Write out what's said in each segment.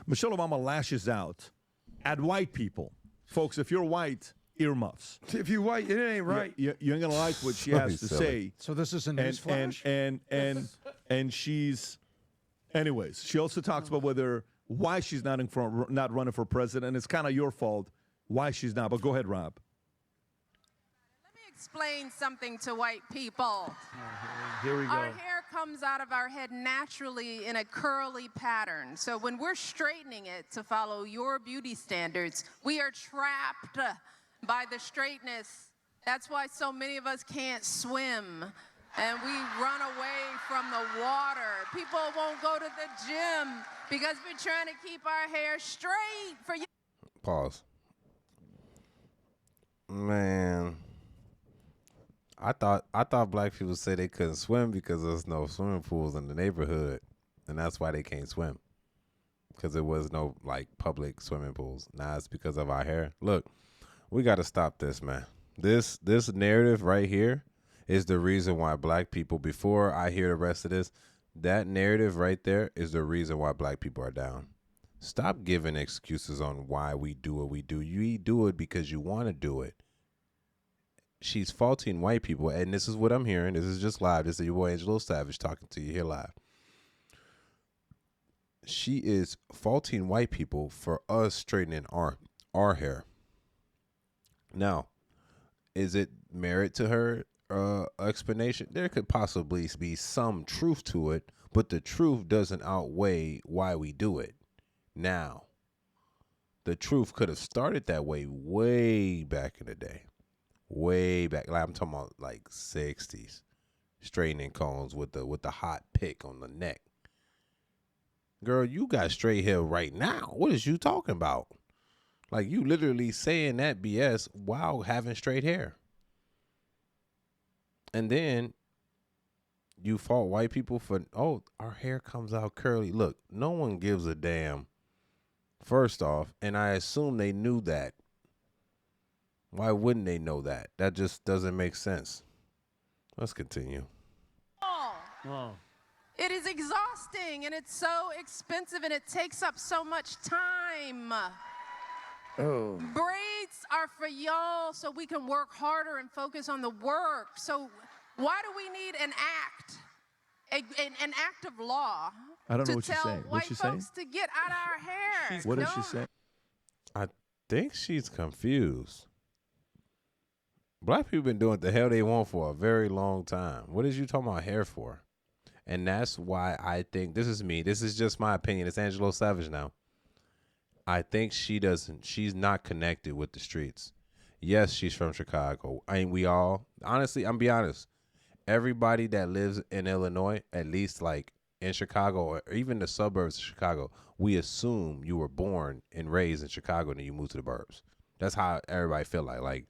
Michelle Obama lashes out at white people. Folks, if you're white, earmuffs. If you white, it ain't right. You ain't gonna like what she has to say. So this is a And news flash? and she's, anyways. She also talks about why she's not running for president. It's kind of your fault why she's not. But go ahead, Rob. Let me explain something to white people. Here we go. Our hair comes out of our head naturally in a curly pattern. So when we're straightening it to follow your beauty standards, we are trapped by the straightness. That's why so many of us can't swim. And we run away from the water. People won't go to the gym because we're trying to keep our hair straight for you. Pause. Man, I thought black people say they couldn't swim because there's no swimming pools in the neighborhood, and that's why they can't swim, because there was no like public swimming pools. Now it's because of our hair. Look, we got to stop this, man. This narrative right here is the reason why black people, before I hear the rest of this, that narrative right there is the reason why black people are down. Stop giving excuses on why we do what we do. You do it because you want to do it. She's faulting white people, and this is what I'm hearing. This is just live. This is your boy AngeloSavage talking to you here live. She is faulting white people for us straightening our hair. Now, is it merit to her explanation? There could possibly be some truth to it, but the truth doesn't outweigh why we do it. Now, the truth could have started that way back in the day. Way back. Like I'm talking about like 60s. Straightening combs with the hot pick on the neck. Girl, you got straight hair right now. What is you talking about? Like, you literally saying that BS while having straight hair. And then you fault white people for, oh, our hair comes out curly. Look, no one gives a damn. First off, and I assume they knew that. Why wouldn't they know that? That just doesn't make sense. Let's continue. Oh. It is exhausting, and it's so expensive, and it takes up so much time. Oh. Braids are for y'all so we can work harder and focus on the work. So why do we need an act of law I don't know to what she's tell saying. white What's she saying? folks to get out of our hair? What does she say? I think she's confused. Black people been doing what the hell they want for a very long time. What is you talking about hair for? And that's why I think, this is me. This is just my opinion. It's AngeloSavage now. I think she's not connected with the streets. Yes, she's from Chicago. I mean, we all, honestly, I'm be honest. Everybody that lives in Illinois, at least like in Chicago or even the suburbs of Chicago, we assume you were born and raised in Chicago and then you moved to the burbs. That's how everybody feel like. Like,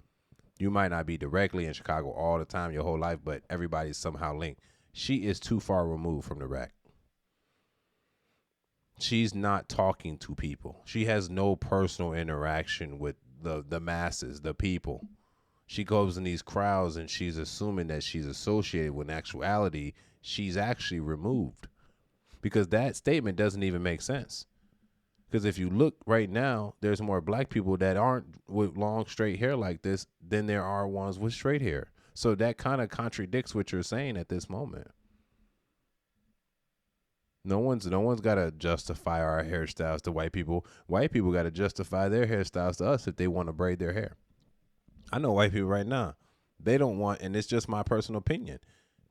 you might not be directly in Chicago all the time your whole life, but everybody's somehow linked. She is too far removed from the rack. She's not talking to people. She has no personal interaction with the masses, the people. She goes in these crowds and she's assuming that she's associated when in actuality, she's actually removed. Because that statement doesn't even make sense. Because if you look right now, there's more black people that aren't with long straight hair like this than there are ones with straight hair. So that kind of contradicts what you're saying at this moment. No one's got to justify our hairstyles to white people. White people got to justify their hairstyles to us if they want to braid their hair. I know white people right now, they don't want, and it's just my personal opinion,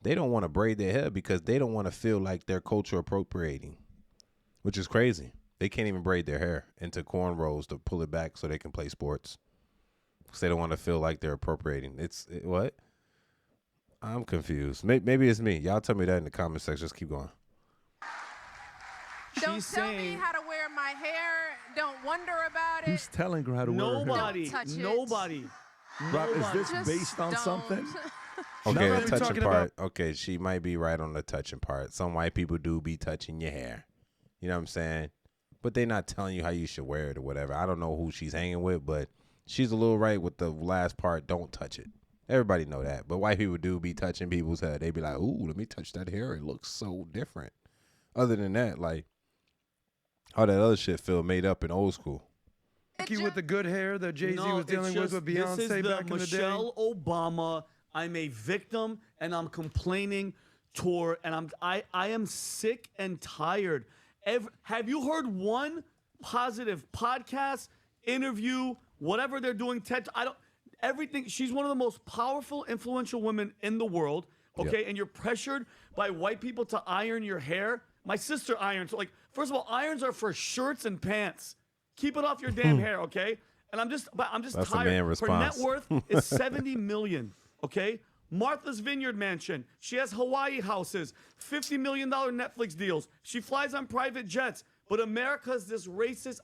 they don't want to braid their hair because they don't want to feel like they're culture appropriating, which is crazy. They can't even braid their hair into cornrows to pull it back so they can play sports because they don't want to feel like they're appropriating. What? I'm confused. Maybe it's me. Y'all tell me that in the comment section. Just keep going. Don't tell me how to wear my hair. Don't wonder about it. Who's telling her how to wear her hair? Nobody. Don't touch it. Nobody. Rob, is this Just based on don't. something? Okay, Now the that we're touching talking part. Okay, she might be right on the touching part. Some white people do be touching your hair. You know what I'm saying? But they're not telling you how you should wear it or whatever. I don't know who she's hanging with, but she's a little right with the last part. Don't touch it. Everybody know that. But white people do be touching people's hair. They be like, ooh, let me touch that hair. It looks so different. Other than that, like, All that other shit feel made up and old school. Jackie with the good hair that Jay-Z No, was dealing it's with just, Beyonce this is the back in the day. Michelle Obama. I'm a victim, and I'm complaining tour, and I am sick and tired. Have you heard one positive podcast, interview, whatever they're doing? Everything. She's one of the most powerful, influential women in the world. Okay, and you're pressured by white people to iron your hair. My sister irons. Like, first of all, irons are for shirts and pants. Keep it off your damn hair, okay? And I'm just That's tired. a man Her response. net worth is $70 million. Okay. Martha's Vineyard Mansion. She has Hawaii houses, $50 million Netflix deals. She flies on private jets. But America's this racist.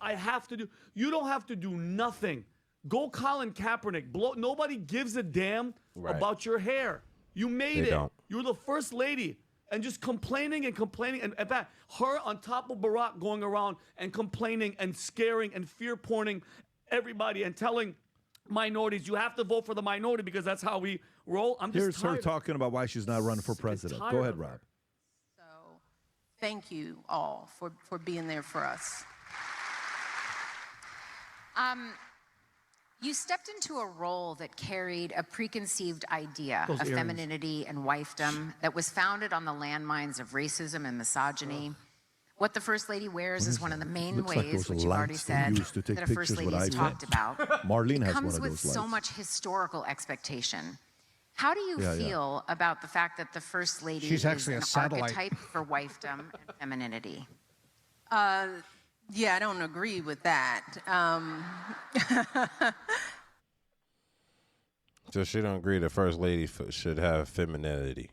You don't have to do nothing. Go Colin Kaepernick. Nobody gives a damn about your hair. You made it. Don't. You were the first lady. And just complaining and complaining. And in fact, her on top of Barack going around and complaining and scaring and fear-porning everybody and telling minorities, you have to vote for the minority because that's how we roll. I'm just Here's her talking about why she's not running for president. Go ahead, Rob. So thank you all for being there for us. You stepped into a role that carried a preconceived idea of earrings. femininity and wifedom that was founded on the landmines of racism and misogyny. What the First Lady wears is one of the main Looks like ways, those which you've already lights they said, used to take that a First pictures with Lady is iPhones. talked about. Marlene It has comes one of with those so lights. much historical expectation. How do you feel about the fact that the First Lady She's is actually an a satellite. archetype for wifedom and femininity? Yeah, I don't agree with that. So she don't agree the first lady should have femininity.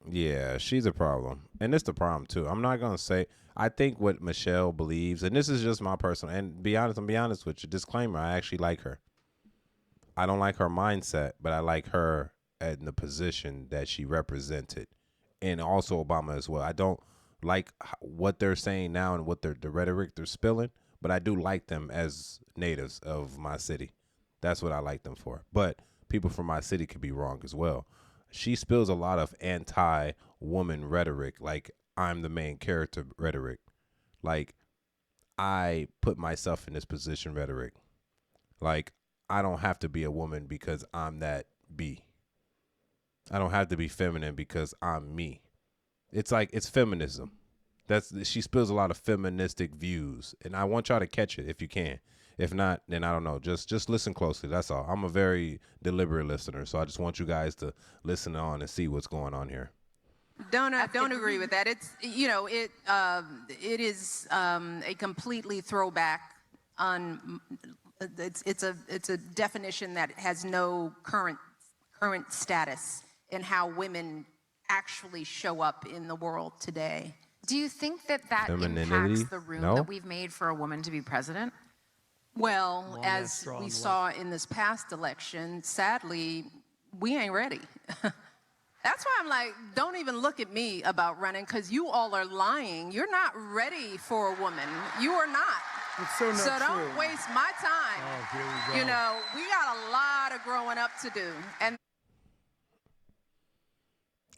Yeah, she's a problem. And it's the problem, too. I'm not going to say, I think what Michelle believes, and this is just my personal, and I'm be honest with you, disclaimer, I actually like her. I don't like her mindset, but I like her in the position that she represented. And also Obama as well. I don't like what they're saying now and what the rhetoric they're spilling, but I do like them as natives of my city. That's what I like them for. But people from my city could be wrong as well. She spills a lot of anti-woman rhetoric, like I'm the main character rhetoric. Like I put myself in this position rhetoric. Like I don't have to be a woman because I'm that B. I don't have to be feminine because I'm me. It's like it's feminism. She spills a lot of feministic views, and I want y'all to catch it if you can. If not, then I don't know. Just listen closely. That's all. I'm a very deliberate listener, so I just want you guys to listen on and see what's going on here. Don't agree with that. It's it is a completely throwback on. It's a definition that has no current status in how women actually show up in the world today. Do you think that Femininity? impacts the room No? that we've made for a woman to be president? Well, Long ass as straw we in the saw in this past election, sadly, we ain't ready. That's why I'm like, don't even look at me about running, because you all are lying. You're not ready for a woman. You are not. It's so not So don't true. waste my time. Oh, here we go. You know, we got a lot of growing up to do. And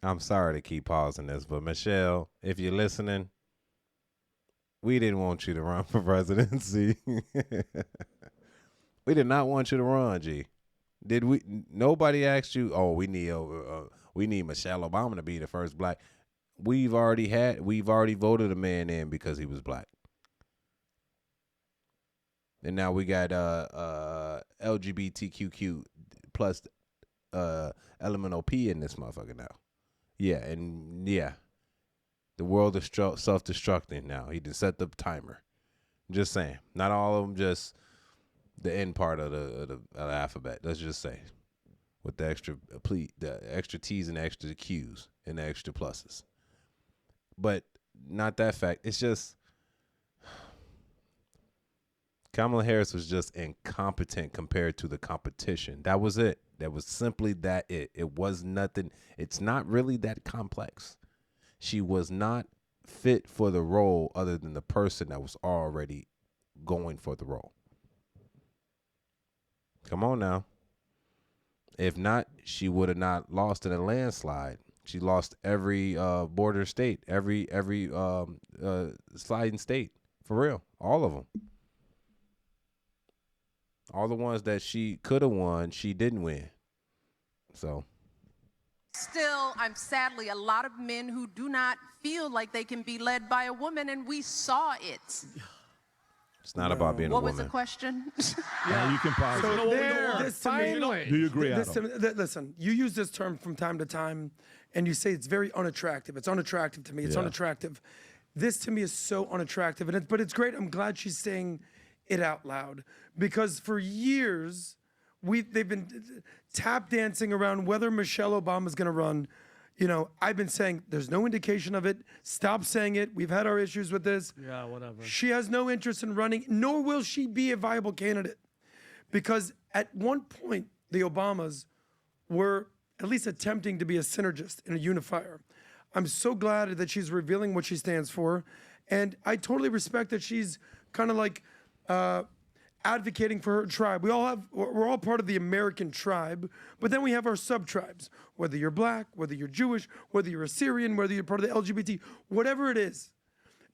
I'm sorry to keep pausing this, but Michelle, if you're listening, we didn't want you to run for presidency. We did not want you to run, G. Did we? Nobody asked you. Oh, we need Michelle Obama to be the first black. We've already voted a man in because he was black, and now we got LGBTQ plus elemental P in this motherfucker now. Yeah, and yeah. The world is self-destructing now. He just set the timer. Just saying. Not all of them, just the end part of the alphabet. Let's just say. With the extra T's and the extra Q's and the extra pluses. But not that fact. It's just Kamala Harris was just incompetent compared to the competition. That was it. That was simply that it. It was nothing. It's not really that complex. She was not fit for the role other than the person that was already going for the role. Come on now. If not, she would have not lost in a landslide. She lost every border state, every sliding state, for real, all of them. All the ones that she could have won, she didn't win. So. Still, I'm sadly a lot of men who do not feel like they can be led by a woman, and we saw it. It's not about being a What woman. was the question? Yeah, you can pause. You know what we don't There, want? this to me, Do you agree, this to Adam? me- listen, you use this term from time to time, and you say it's very unattractive. It's unattractive to me. It's Yeah. unattractive. This to me is so unattractive, but it's great. I'm glad she's saying it out loud, because for years they've been tap dancing around whether Michelle Obama is going to run. You know, I've been saying there's no indication of it. Stop saying it. We've had our issues with this. Yeah, whatever. She has no interest in running, nor will she be a viable candidate. Because at one point, the Obamas were at least attempting to be a synergist and a unifier. I'm so glad that she's revealing what she stands for. And I totally respect that she's kind of like advocating for her tribe. We're all part of the American tribe, but then we have our sub-tribes. Whether you're black, whether you're Jewish, whether you're Assyrian, whether you're part of the LGBT, whatever it is.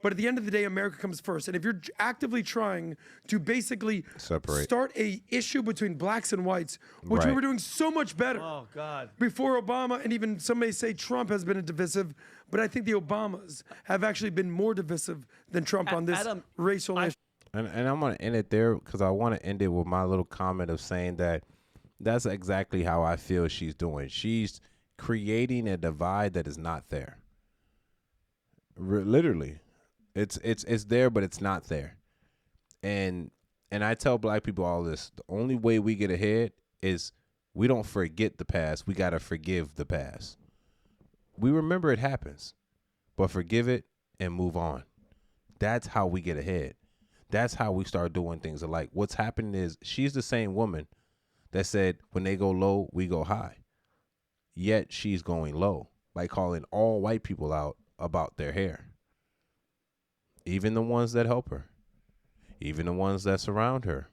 But at the end of the day, America comes first. And if you're actively trying to basically start a issue between blacks and whites, which we Right. were doing so much better Oh, God. before Obama, and even some may say Trump has been a divisive, but I think the Obamas have actually been more divisive than Trump on this Adam, racial issue. And I'm going to end it there because I want to end it with my little comment of saying that that's exactly how I feel she's doing. She's creating a divide that is not there. Literally. It's there, but it's not there. And I tell black people all this. The only way we get ahead is we don't forget the past. We got to forgive the past. We remember it happens, but forgive it and move on. That's how we get ahead. That's how we start doing things alike. What's happening is she's the same woman that said when they go low, we go high. Yet she's going low by calling all white people out about their hair. Even the ones that help her. Even the ones that surround her.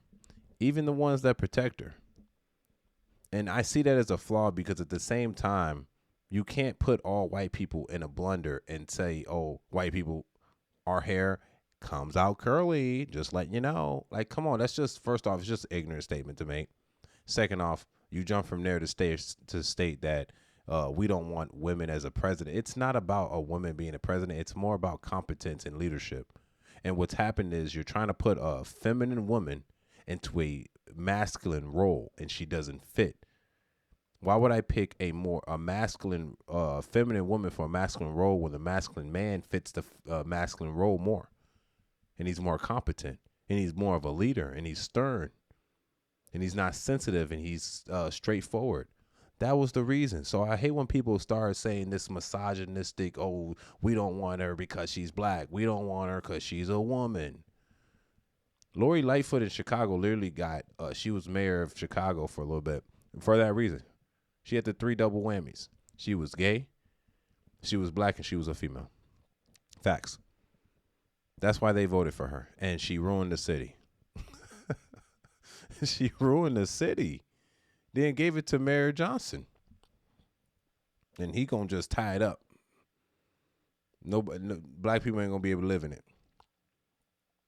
Even the ones that protect her. And I see that as a flaw because at the same time, you can't put all white people in a blender and say, oh, white people, our hair comes out curly, just letting you know. Like, come on, that's just, first off, it's just an ignorant statement to make. Second off, you jump from there to state that we don't want women as a president. It's not about a woman being a president. It's more about competence and leadership. And what's happened is you're trying to put a feminine woman into a masculine role, and she doesn't fit. Why would I pick a masculine, feminine woman for a masculine role when the masculine man fits the masculine role more? And he's more competent, and he's more of a leader, and he's stern, and he's not sensitive, and he's straightforward. That was the reason. So I hate when people start saying this misogynistic, oh, we don't want her because she's black. We don't want her because she's a woman. Lori Lightfoot in Chicago literally she was mayor of Chicago for a little bit for that reason. She had the 3 double whammies. She was gay, she was black, and she was a female. Facts. That's why they voted for her. And she ruined the city. She ruined the city. Then gave it to Mayor Johnson. And he gonna just tie it up. Black people ain't gonna be able to live in it.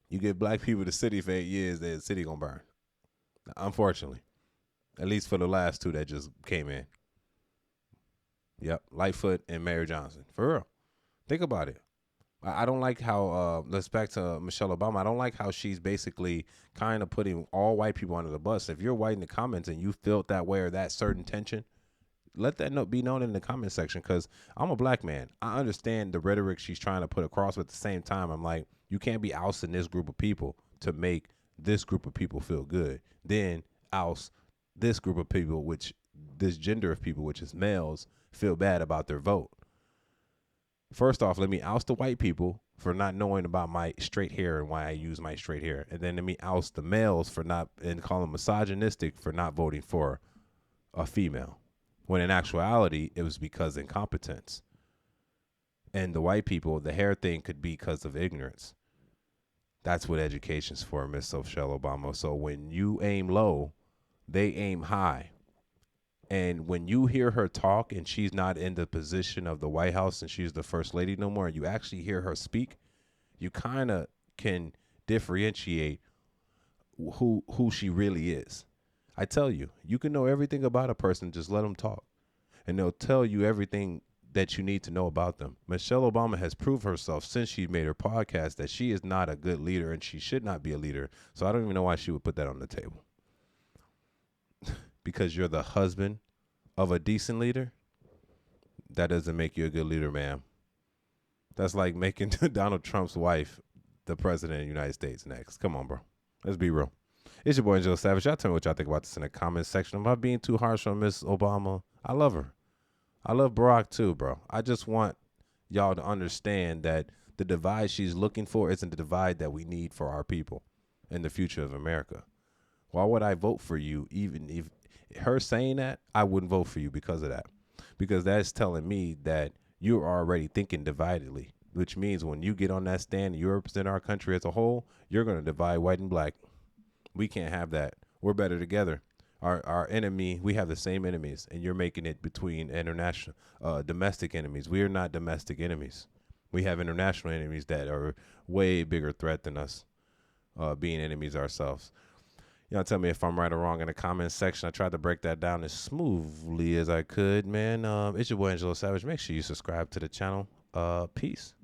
You give black people the city for 8 years, the city gonna burn. Unfortunately. At least for the last 2 that just came in. Yep, Lightfoot and Mayor Johnson. For real. Think about it. I don't like how, let's back to Michelle Obama. I don't like how she's basically kind of putting all white people under the bus. If you're white in the comments and you felt that way or that certain tension, let that be known in the comment section, because I'm a black man. I understand the rhetoric she's trying to put across, but at the same time, I'm like, you can't be ousting this group of people to make this group of people feel good. Then oust this group of people, this gender of people, which is males, feel bad about their vote. First off, let me oust the white people for not knowing about my straight hair and why I use my straight hair. And then let me oust the males for not, and call them misogynistic for not voting for a female. When in actuality, it was because of incompetence. And the white people, the hair thing could be because of ignorance. That's what education's for, Miss Michelle Obama. So when you aim low, they aim high. And when you hear her talk and she's not in the position of the White House and she's the first lady no more, and you actually hear her speak, you kind of can differentiate who she really is. I tell you, you can know everything about a person, just let them talk. And they'll tell you everything that you need to know about them. Michelle Obama has proved herself since she made her podcast that she is not a good leader and she should not be a leader. So I don't even know why she would put that on the table. Because you're the husband of a decent leader, that doesn't make you a good leader, ma'am. That's like making Donald Trump's wife the president of the United States next. Come on, bro. Let's be real. It's your boy, AngeloSavage. Y'all tell me what y'all think about this in the comments section. Am I being too harsh on Miss Obama? I love her. I love Barack too, bro. I just want y'all to understand that the divide she's looking for isn't the divide that we need for our people and the future of America. Why would I vote for you? Even if her saying that, I wouldn't vote for you because of that. Because that's telling me that you're already thinking dividedly, which means when you get on that stand and you represent our country as a whole, you're going to divide white and black. We can't have that. We're better together. Our enemy, we have the same enemies, and you're making it between international, domestic enemies. We are not domestic enemies. We have international enemies that are way bigger threat than us, being enemies ourselves. Y'all tell me if I'm right or wrong in the comments section. I tried to break that down as smoothly as I could, man. It's your boy, AngeloSavage. Make sure you subscribe to the channel. Peace.